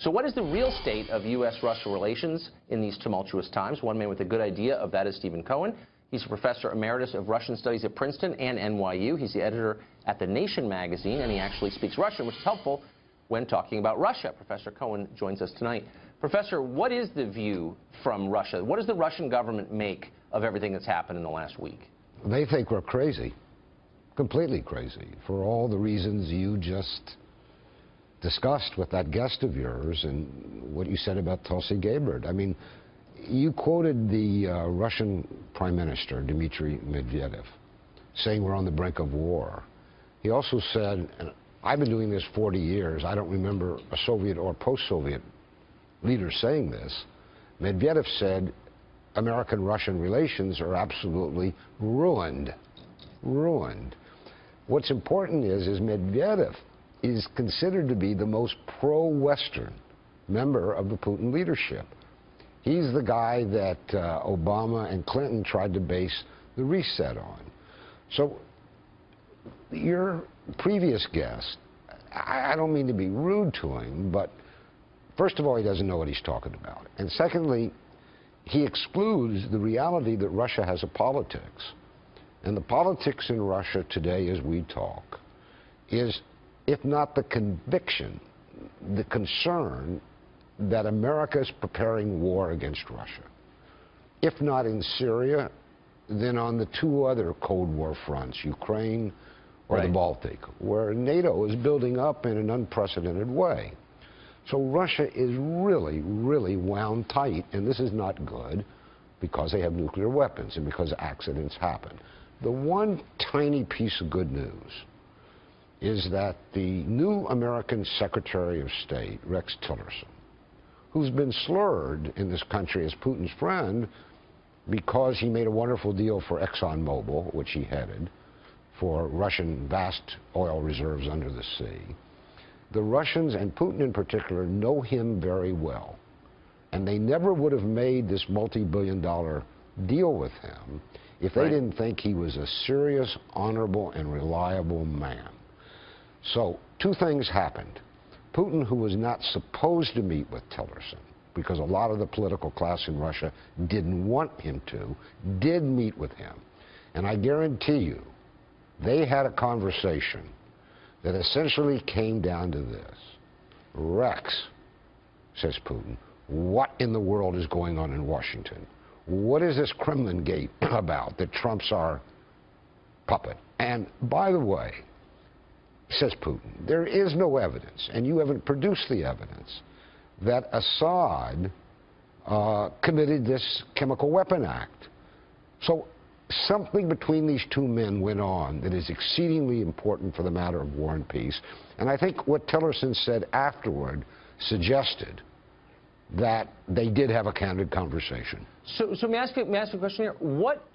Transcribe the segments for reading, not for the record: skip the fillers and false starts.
So what is the real state of U.S.-Russia relations in these tumultuous times? One man with a good idea of that is Stephen Cohen. He's a professor emeritus of Russian studies at Princeton and NYU. He's the editor at The Nation magazine, and he actually speaks Russian, which is helpful when talking about Russia. Professor Cohen joins us tonight. Professor, what is the view from Russia? What does the Russian government make of everything that's happened in the last week? They think we're crazy, completely crazy, for all the reasons you just discussed with that guest of yours and what you said about Tulsi Gabbard. I mean, you quoted the Russian Prime Minister, Dmitry Medvedev, saying we're on the brink of war. He also said, and I've been doing this 40 years, I don't remember a Soviet or post-Soviet leader saying this. Medvedev said American-Russian relations are absolutely ruined. Ruined. What's important is Medvedev is considered to be the most pro-Western member of the Putin leadership. He's the guy that Obama and Clinton tried to base the reset on. So your previous guest, I don't mean to be rude to him, but first of all, he doesn't know what he's talking about. And secondly, he excludes the reality that Russia has a politics. And the politics in Russia today, as we talk, is, if not the conviction, the concern that America is preparing war against Russia. If not in Syria, then on the two other Cold War fronts, Ukraine or the Baltic, where NATO is building up in an unprecedented way. So Russia is really, really wound tight, and this is not good because they have nuclear weapons and because accidents happen. The one tiny piece of good news is that the new American Secretary of State, Rex Tillerson, who's been slurred in this country as Putin's friend because he made a wonderful deal for ExxonMobil, which he headed, for Russian vast oil reserves under the sea. The Russians, and Putin in particular, know him very well. And they never would have made this multi-billion-dollar deal with him if they didn't think he was a serious, honorable, and reliable man. So two things happened. Putin, who was not supposed to meet with Tillerson, because a lot of the political class in Russia didn't want him to, did meet with him. And I guarantee you, they had a conversation that essentially came down to this. Rex, says Putin, what in the world is going on in Washington? What is this Kremlin gate about that Trump's our puppet? And by the way, says Putin, there is no evidence, and you haven't produced the evidence, that Assad committed this chemical weapon act. So something between these two men went on that is exceedingly important for the matter of war and peace. And I think what Tillerson said afterward suggested that they did have a candid conversation. So may I ask you a question here? What,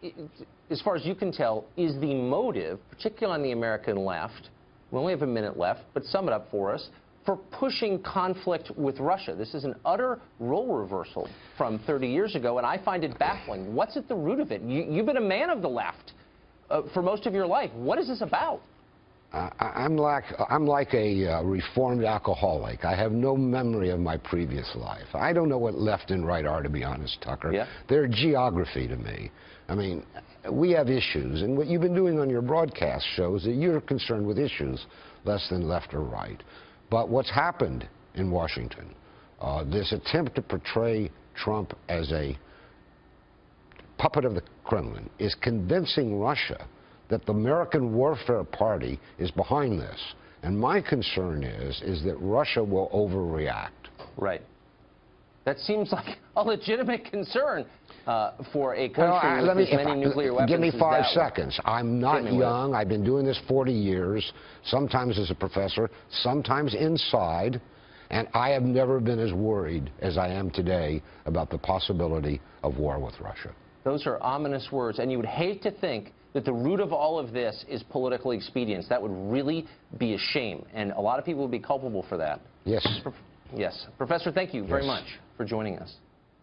as far as you can tell, is the motive, particularly on the American left, we only have a minute left, but sum it up for us, for pushing conflict with Russia? This is an utter role reversal from 30 years ago, and I find it baffling. What's at the root of it? You've been a man of the left for most of your life. What is this about? I'm like a reformed alcoholic. I have no memory of my previous life. I don't know what left and right are, to be honest, Tucker. Yeah. They're geography to me. I mean, we have issues, and what you've been doing on your broadcast shows that you're concerned with issues less than left or right. But what's happened in Washington, this attempt to portray Trump as a puppet of the Kremlin, is convincing Russia that the American Warfare Party is behind this. And my concern is that Russia will overreact. Right. That seems like a legitimate concern for a country with as many nuclear weapons. Give me 5 as seconds. I'm not young. I've been doing this 40 years, sometimes as a professor, sometimes inside, and I have never been as worried as I am today about the possibility of war with Russia. Those are ominous words, and you would hate to think that the root of all of this is political expedience. That would really be a shame, and a lot of people would be culpable for that. Yes. Yes. Professor, thank you very much for joining us.